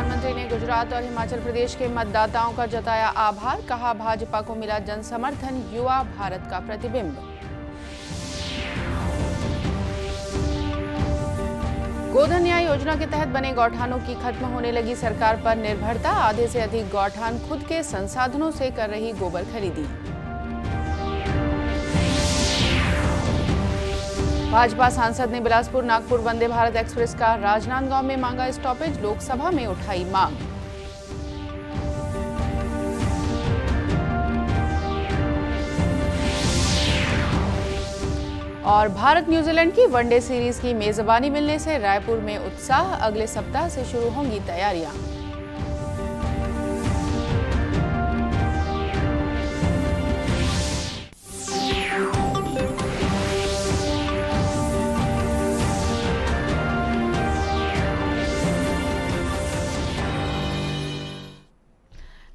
प्रधानमंत्री ने गुजरात और हिमाचल प्रदेश के मतदाताओं का जताया आभार, कहा भाजपा को मिला जन समर्थन, युवा भारत का प्रतिबिंब। गोधन न्याय योजना के तहत बने गौठानों की खत्म होने लगी सरकार पर निर्भरता, आधे से अधिक गौठान खुद के संसाधनों से कर रही गोबर खरीदी। भाजपा सांसद ने बिलासपुर नागपुर वंदे भारत एक्सप्रेस का राजनांदगांव में मांगा स्टॉपेज, लोकसभा में उठाई मांग। और भारत न्यूजीलैंड की वनडे सीरीज की मेजबानी मिलने से रायपुर में उत्साह, अगले सप्ताह से शुरू होंगी तैयारियां।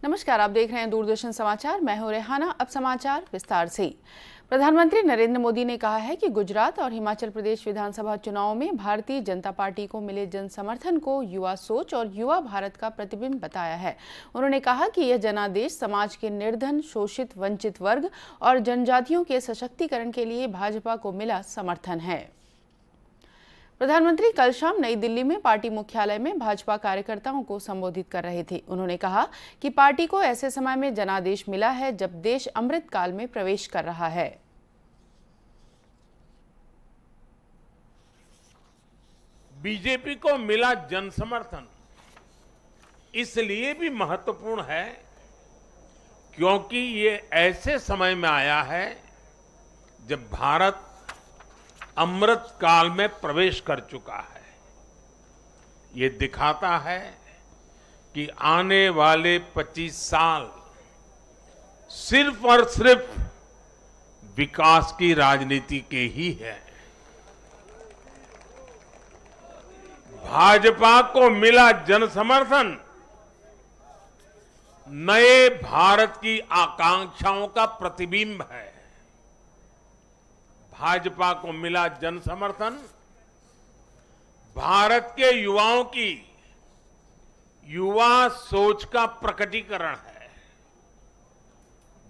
नमस्कार, आप देख रहे हैं दूरदर्शन समाचार। मैं हूं रेहाना। अब समाचार विस्तार से। प्रधानमंत्री नरेंद्र मोदी ने कहा है कि गुजरात और हिमाचल प्रदेश विधानसभा चुनावों में भारतीय जनता पार्टी को मिले जन समर्थन को युवा सोच और युवा भारत का प्रतिबिंब बताया है। उन्होंने कहा कि यह जनादेश समाज के निर्धन, शोषित, वंचित वर्ग और जनजातियों के सशक्तिकरण के लिए भाजपा को मिला समर्थन है। प्रधानमंत्री कल शाम नई दिल्ली में पार्टी मुख्यालय में भाजपा कार्यकर्ताओं को संबोधित कर रहे थे। उन्होंने कहा कि पार्टी को ऐसे समय में जनादेश मिला है जब देश अमृत काल में प्रवेश कर रहा है। बीजेपी को मिला जन समर्थन इसलिए भी महत्वपूर्ण है क्योंकि ये ऐसे समय में आया है जब भारत अमृत काल में प्रवेश कर चुका है। ये दिखाता है कि आने वाले 25 साल सिर्फ और सिर्फ विकास की राजनीति के ही है। भाजपा को मिला जन समर्थन नए भारत की आकांक्षाओं का प्रतिबिंब है। भाजपा को मिला जन समर्थन भारत के युवाओं की युवा सोच का प्रकटीकरण है।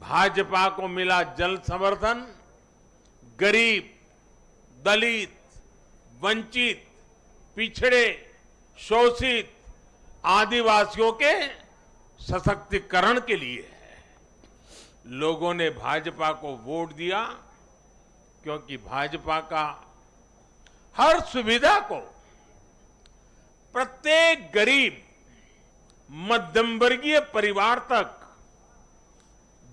भाजपा को मिला जन समर्थन गरीब, दलित, वंचित, पिछड़े, शोषित, आदिवासियों के सशक्तिकरण के लिए है। लोगों ने भाजपा को वोट दिया क्योंकि भाजपा का हर सुविधा को प्रत्येक गरीब, मध्यम वर्गीय परिवार तक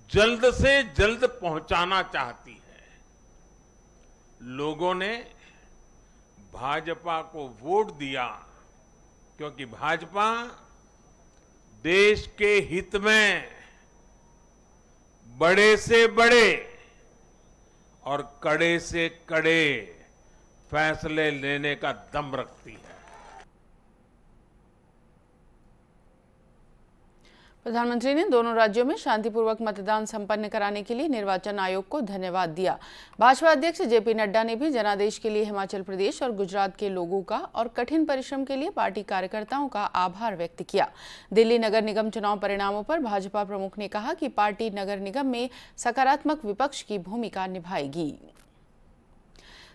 जल्द से जल्द पहुंचाना चाहती है। लोगों ने भाजपा को वोट दिया क्योंकि भाजपा देश के हित में बड़े से बड़े और कड़े से कड़े फैसले लेने का दम रखती है। प्रधानमंत्री ने दोनों राज्यों में शांतिपूर्वक मतदान संपन्न कराने के लिए निर्वाचन आयोग को धन्यवाद दिया। भाजपा अध्यक्ष जेपी नड्डा ने भी जनादेश के लिए हिमाचल प्रदेश और गुजरात के लोगों का और कठिन परिश्रम के लिए पार्टी कार्यकर्ताओं का आभार व्यक्त किया। दिल्ली नगर निगम चुनाव परिणामों पर भाजपा प्रमुख ने कहा कि पार्टी नगर निगम में सकारात्मक विपक्ष की भूमिका निभाएगी।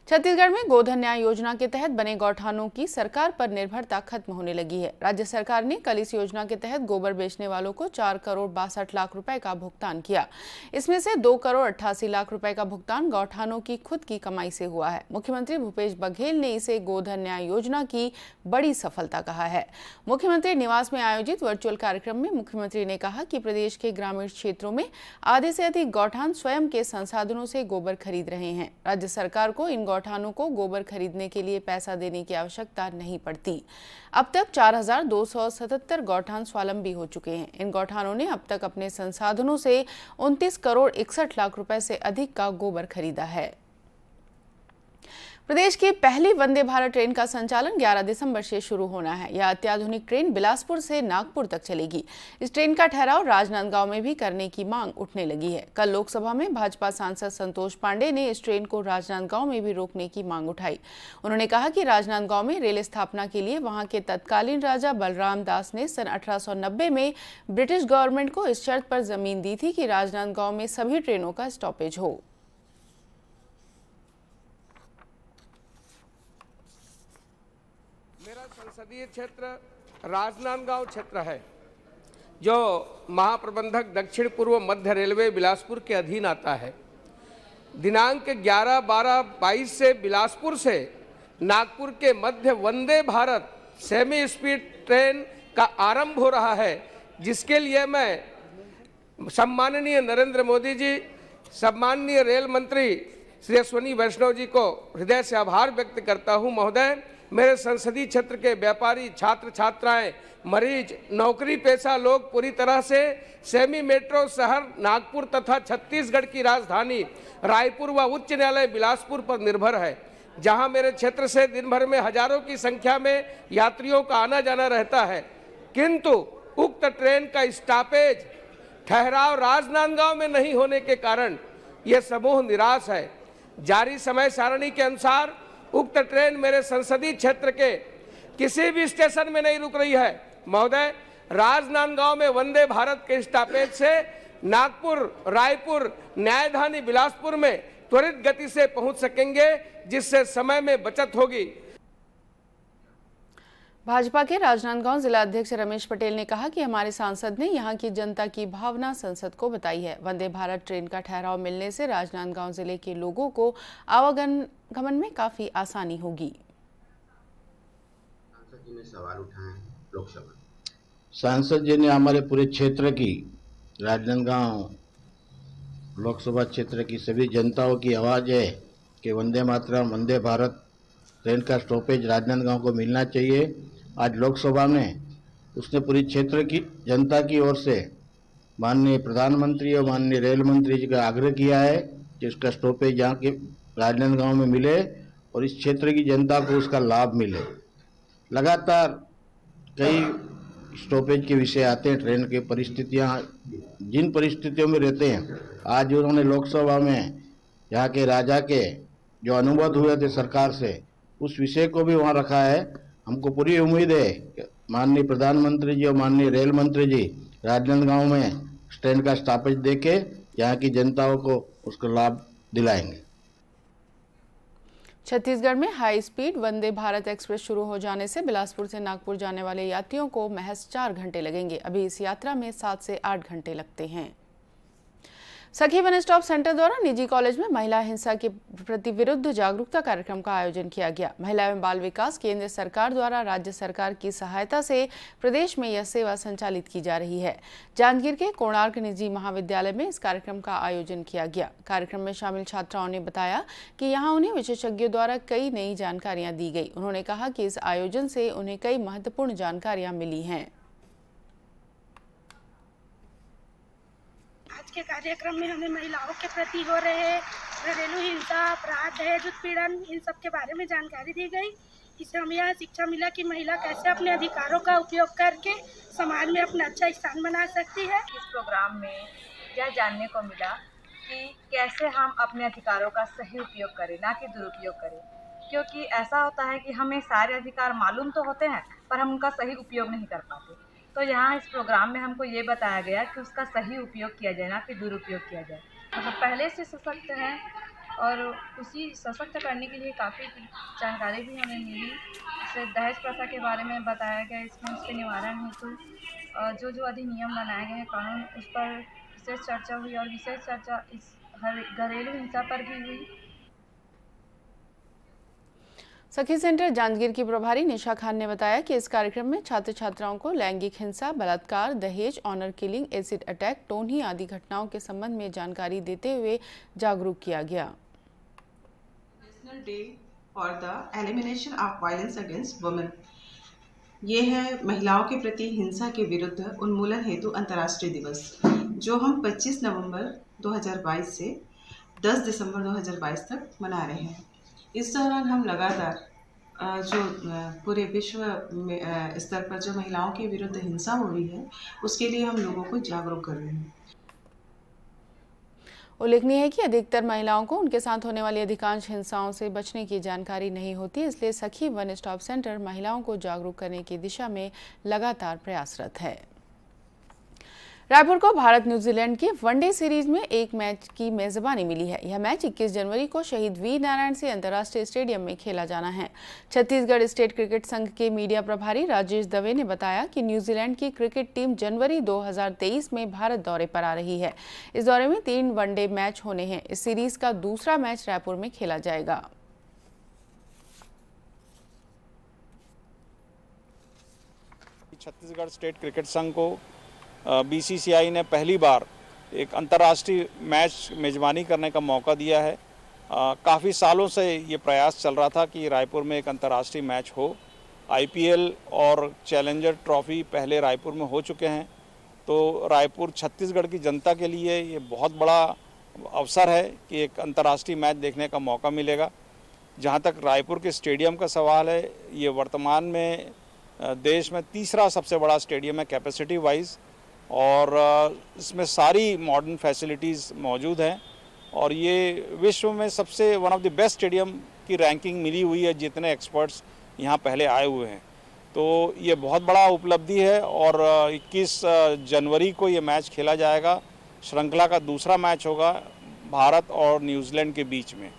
छत्तीसगढ़ में गोधन न्याय योजना के तहत बने गौठानों की सरकार पर निर्भरता खत्म होने लगी है। राज्य सरकार ने कल इस योजना के तहत गोबर बेचने वालों को 4 करोड़ 62 लाख रुपए का भुगतान किया। इसमें से 2 करोड़ 88 लाख रुपए का भुगतान गौठानों की खुद की कमाई से हुआ है। मुख्यमंत्री भूपेश बघेल ने इसे गोधन न्याय योजना की बड़ी सफलता कहा है। मुख्यमंत्री निवास में आयोजित वर्चुअल कार्यक्रम में मुख्यमंत्री ने कहा कि प्रदेश के ग्रामीण क्षेत्रों में आधे से अधिक गौठान स्वयं के संसाधनों से गोबर खरीद रहे हैं। राज्य सरकार को इन गौठानों को गोबर खरीदने के लिए पैसा देने की आवश्यकता नहीं पड़ती। अब तक 4277 गौठान स्वावलंबी हो चुके हैं। इन गौठानों ने अब तक अपने संसाधनों से 29 करोड़ 61 लाख रुपए से अधिक का गोबर खरीदा है। प्रदेश की पहली वंदे भारत ट्रेन का संचालन 11 दिसंबर से शुरू होना है। यह अत्याधुनिक ट्रेन बिलासपुर से नागपुर तक चलेगी। इस ट्रेन का ठहराव राजनांदगांव में भी करने की मांग उठने लगी है। कल लोकसभा में भाजपा सांसद संतोष पांडे ने इस ट्रेन को राजनांदगांव में भी रोकने की मांग उठाई। उन्होंने कहा कि राजनांदगांव में रेल स्थापना के लिए वहां के तत्कालीन राजा बलराम दास ने सन 1890 में ब्रिटिश गवर्नमेंट को इस शर्त पर जमीन दी थी कि राजनांदगांव में सभी ट्रेनों का स्टॉपेज हो। मेरा संसदीय क्षेत्र राजनांदगांव क्षेत्र है, जो महाप्रबंधक दक्षिण पूर्व मध्य रेलवे बिलासपुर के अधीन आता है। दिनांक 11-12-22 से बिलासपुर से नागपुर के मध्य Vande Bharat semi speed train का आरंभ हो रहा है, जिसके लिए मैं सम्माननीय नरेंद्र मोदी जी, सम्माननीय रेल मंत्री श्री अश्विनी वैष्णव जी को हृदय से आभार व्यक्त करता हूं। महोदय, मेरे संसदीय क्षेत्र के व्यापारी, छात्र छात्राएं, मरीज, नौकरी पेशा लोग पूरी तरह से सेमी मेट्रो शहर नागपुर तथा छत्तीसगढ़ की राजधानी रायपुर व उच्च न्यायालय बिलासपुर पर निर्भर है, जहां मेरे क्षेत्र से दिन भर में हजारों की संख्या में यात्रियों का आना जाना रहता है। किंतु उक्त ट्रेन का स्टॉपेज ठहराव राजनांदगांव में नहीं होने के कारण यह समूह निराश है। जारी समय सारणी के अनुसार उक्त ट्रेन मेरे संसदीय क्षेत्र के किसी भी स्टेशन में नहीं रुक रही है। महोदय, राजनांदगांव में वंदे भारत के स्टॉपेज से नागपुर, रायपुर, न्यायधानी बिलासपुर में त्वरित गति से पहुंच सकेंगे, जिससे समय में बचत होगी। भाजपा के राजनांदगांव जिला अध्यक्ष रमेश पटेल ने कहा कि हमारे सांसद ने यहां की जनता की भावना संसद को बताई है। वंदे भारत ट्रेन का ठहराव मिलने से राजनांदगांव जिले के लोगों को आवागमन में काफी आसानी होगी। सांसद जी ने सवाल उठाए हैं लोकसभा। सांसद जी ने हमारे पूरे क्षेत्र की, राजनांदगांव लोकसभा क्षेत्र की सभी जनताओं की आवाज़ है कि वंदे मातरम, वंदे भारत ट्रेन का स्टॉपेज राजनांदगांव को मिलना चाहिए। आज लोकसभा में उसने पूरी क्षेत्र की जनता की ओर से माननीय प्रधानमंत्री और माननीय रेल मंत्री जी का आग्रह किया है कि उसका स्टॉपेज यहाँ के राजनांदगांव में मिले और इस क्षेत्र की जनता को उसका लाभ मिले। लगातार कई स्टॉपेज के विषय आते हैं, ट्रेन के परिस्थितियाँ जिन परिस्थितियों में रहते हैं। आज उन्होंने लोकसभा में यहाँ के राजा के जो अनुबंध हुए थे सरकार से, उस विषय को भी वहाँ रखा है। हमको पूरी उम्मीद है कि माननीय प्रधानमंत्री जी और माननीय रेल मंत्री जी राजनांदगांव में ट्रेन का स्टॉपेज देके यहाँ की जनताओं को उसका लाभ दिलाएंगे। छत्तीसगढ़ में high speed Vande Bharat express शुरू हो जाने से बिलासपुर से नागपुर जाने वाले यात्रियों को महज 4 घंटे लगेंगे। अभी इस यात्रा में 7 से 8 घंटे लगते हैं। सखी वन स्टॉप सेंटर द्वारा निजी कॉलेज में महिला हिंसा के प्रति विरुद्ध जागरूकता कार्यक्रम का आयोजन किया गया। महिला एवं बाल विकास केंद्र सरकार द्वारा राज्य सरकार की सहायता से प्रदेश में यह सेवा संचालित की जा रही है। जांजगीर के कोणार्क निजी महाविद्यालय में इस कार्यक्रम का आयोजन किया गया। कार्यक्रम में शामिल छात्राओं ने बताया कि यहाँ उन्हें विशेषज्ञों द्वारा कई नई जानकारियां दी गई। उन्होंने कहा कि इस आयोजन से उन्हें कई महत्वपूर्ण जानकारियां मिली हैं। आज के कार्यक्रम में हमें महिलाओं के प्रति हो रहे घरेलू हिंसा, अपराध, दहेज उत्पीड़न, इन सब के बारे में जानकारी दी गई। इससे हमें यह शिक्षा मिला कि महिला कैसे अपने अधिकारों का उपयोग करके समाज में अपना अच्छा स्थान बना सकती है। इस प्रोग्राम में यह जानने को मिला कि कैसे हम अपने अधिकारों का सही उपयोग करें, ना कि दुरुपयोग करें। क्योंकि ऐसा होता है कि हमें सारे अधिकार मालूम तो होते हैं, पर हम उनका सही उपयोग नहीं कर पाते। तो यहाँ इस प्रोग्राम में हमको ये बताया गया कि उसका सही उपयोग किया जाए, ना कि दुरुपयोग किया जाए। मतलब पहले से सशक्त हैं और उसी सशक्त करने के लिए काफ़ी जानकारी भी हमें मिली। जैसे दहेज प्रथा के बारे में बताया गया, इसमें उसके निवारण हेतु जो अधिनियम बनाए गए हैं, कानून, उस पर विशेष चर्चा हुई और विशेष चर्चा इस घरेलू हिंसा पर भी हुई। सखी सेंटर जांजगीर की प्रभारी निशा खान ने बताया कि इस कार्यक्रम में छात्र छात्राओं को लैंगिक हिंसा, बलात्कार, दहेज, ऑनर किलिंग, एसिड अटैक, टोनही आदि घटनाओं के संबंध में जानकारी देते हुए जागरूक किया गया। National day for the elimination of violence against women, ये है महिलाओं के प्रति हिंसा के विरुद्ध उन्मूलन हेतु अंतर्राष्ट्रीय दिवस, जो हम 25 नवंबर 2022 से 10 दिसंबर 2022 तक मना रहे हैं। इस दौरान हम लगातार जो पूरे विश्व स्तर पर जो महिलाओं के विरुद्ध हिंसा हो रही है उसके लिए हम लोगों को जागरूक कर रहे हैं। उल्लेखनीय है कि अधिकतर महिलाओं को उनके साथ होने वाली अधिकांश हिंसाओं से बचने की जानकारी नहीं होती, इसलिए सखी वन स्टॉप सेंटर महिलाओं को जागरूक करने की दिशा में लगातार प्रयासरत है। रायपुर को भारत न्यूजीलैंड की वनडे सीरीज में एक मैच की मेजबानी मिली है। यह मैच 21 जनवरी को शहीद वीर नारायण सिंह अंतर्राष्ट्रीय स्टेडियम में खेला जाना है। छत्तीसगढ़ स्टेट क्रिकेट संघ के मीडिया प्रभारी राजेश दवे ने बताया कि न्यूजीलैंड की क्रिकेट टीम जनवरी 2023 में भारत दौरे पर आ रही है। इस दौरे में 3 वनडे मैच होने हैं। इस सीरीज का दूसरा मैच रायपुर में खेला जाएगा। छत्तीसगढ़ स्टेट क्रिकेट संघ को बीसीसीआई ने पहली बार एक अंतर्राष्ट्रीय मैच मेजबानी करने का मौका दिया है। काफ़ी सालों से ये प्रयास चल रहा था कि रायपुर में एक अंतर्राष्ट्रीय मैच हो। आईपीएल और चैलेंजर ट्रॉफी पहले रायपुर में हो चुके हैं, तो रायपुर छत्तीसगढ़ की जनता के लिए ये बहुत बड़ा अवसर है कि एक अंतर्राष्ट्रीय मैच देखने का मौका मिलेगा। जहाँ तक रायपुर के स्टेडियम का सवाल है, ये वर्तमान में देश में तीसरा सबसे बड़ा स्टेडियम है कैपेसिटी वाइज, और इसमें सारी मॉडर्न फैसिलिटीज़ मौजूद हैं और ये विश्व में सबसे one of the best stadium की रैंकिंग मिली हुई है जितने एक्सपर्ट्स यहाँ पहले आए हुए हैं। तो ये बहुत बड़ा उपलब्धि है और 21 जनवरी को ये मैच खेला जाएगा। श्रृंखला का दूसरा मैच होगा भारत और न्यूजीलैंड के बीच में।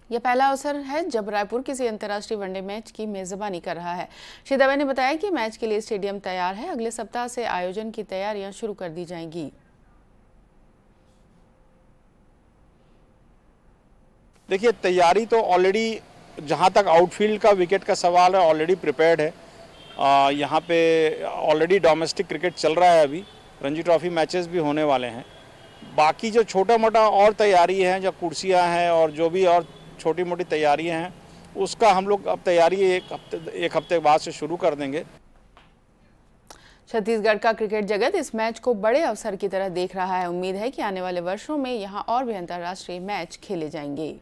यह पहला अवसर है जब रायपुर किसी अंतर्राष्ट्रीय वनडे मैच की मेजबानी कर रहा है। श्री दवे ने बताया कि मैच के लिए स्टेडियम तैयार है। अगले सप्ताह से आयोजन की तैयारियां शुरू कर दी जाएंगी। देखिए, तैयारी तो ऑलरेडी, जहां तक आउटफील्ड का विकेट का सवाल है, ऑलरेडी प्रिपेयर्ड है। यहाँ पे ऑलरेडी डोमेस्टिक क्रिकेट चल रहा है, अभी रणजी ट्रॉफी मैचेस भी होने वाले हैं। बाकी जो छोटा मोटा और तैयारी है, जो कुर्सियां हैं और जो भी और छोटी मोटी तैयारियां हैं, उसका हम लोग अब तैयारी एक हफ्ते बाद से शुरू कर देंगे। छत्तीसगढ़ का क्रिकेट जगत इस मैच को बड़े अवसर की तरह देख रहा है। उम्मीद है कि आने वाले वर्षों में यहां और भी अंतर्राष्ट्रीय मैच खेले जाएंगे।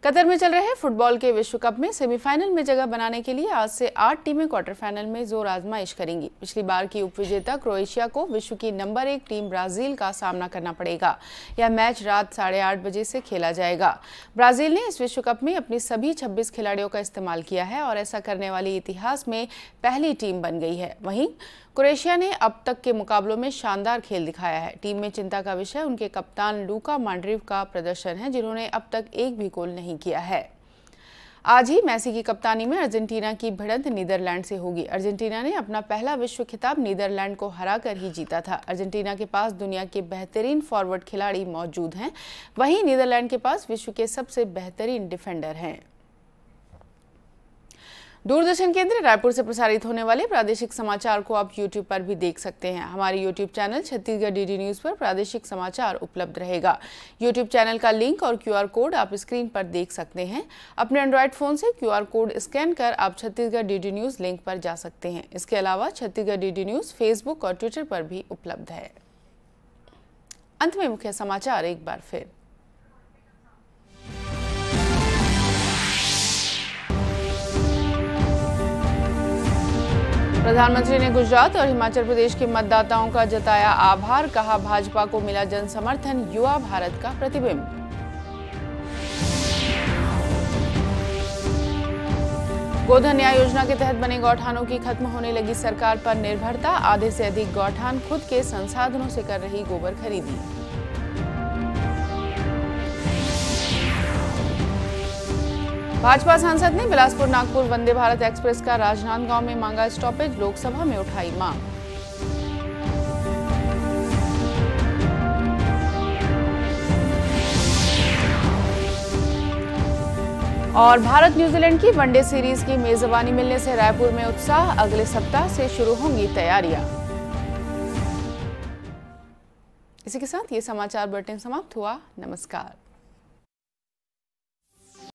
कतर में चल रहे फुटबॉल के विश्व कप में सेमीफाइनल में जगह बनाने के लिए आज से 8 टीमें क्वार्टर फाइनल में जोर आजमाइश करेंगी। पिछली बार की उपविजेता क्रोएशिया को विश्व की नंबर 1 टीम ब्राजील का सामना करना पड़ेगा। यह मैच रात 8:30 बजे से खेला जाएगा। ब्राजील ने इस विश्व कप में अपनी सभी 26 खिलाड़ियों का इस्तेमाल किया है और ऐसा करने वाली इतिहास में पहली टीम बन गई है। वहीं क्रोएशिया ने अब तक के मुकाबलों में शानदार खेल दिखाया है। टीम में चिंता का विषय उनके कप्तान लूका मॉड्रिक का प्रदर्शन है, जिन्होंने अब तक एक भी गोल नहीं किया है। आज ही मेसी की कप्तानी में अर्जेंटीना की भिड़ंत नीदरलैंड से होगी। अर्जेंटीना ने अपना पहला विश्व खिताब नीदरलैंड को हराकर ही जीता था। अर्जेंटीना के पास दुनिया के बेहतरीन फॉरवर्ड खिलाड़ी मौजूद हैं, वहीं नीदरलैंड के पास विश्व के सबसे बेहतरीन डिफेंडर हैं। दूरदर्शन केंद्र रायपुर से प्रसारित होने वाले प्रादेशिक समाचार को आप YouTube पर भी देख सकते हैं। हमारे YouTube channel Chhattisgarh DD news पर प्रादेशिक समाचार उपलब्ध रहेगा। YouTube चैनल का लिंक और QR कोड आप स्क्रीन पर देख सकते हैं। अपने एंड्रॉयड फ़ोन से QR कोड स्कैन कर आप छत्तीसगढ़ DD न्यूज़ लिंक पर जा सकते हैं। इसके अलावा छत्तीसगढ़ DD न्यूज़ फेसबुक और ट्विटर पर भी उपलब्ध है। अंत में मुख्य समाचार एक बार फिर। प्रधानमंत्री ने गुजरात और हिमाचल प्रदेश के मतदाताओं का जताया आभार, कहा भाजपा को मिला जन समर्थन, युवा भारत का प्रतिबिंब। गोधन न्याय योजना के तहत बने गौठानों की खत्म होने लगी सरकार पर निर्भरता, आधे से अधिक गौठान खुद के संसाधनों से कर रही गोबर खरीदी। भाजपा सांसद ने बिलासपुर नागपुर वंदे भारत एक्सप्रेस का राजनांदगांव में मांगा स्टॉपेज, लोकसभा में उठाई मांग। और भारत न्यूजीलैंड की वनडे सीरीज की मेजबानी मिलने से रायपुर में उत्साह, अगले सप्ताह से शुरू होंगी तैयारियां। इसी के साथ ये समाचार बुलेटिन समाप्त हुआ। नमस्कार।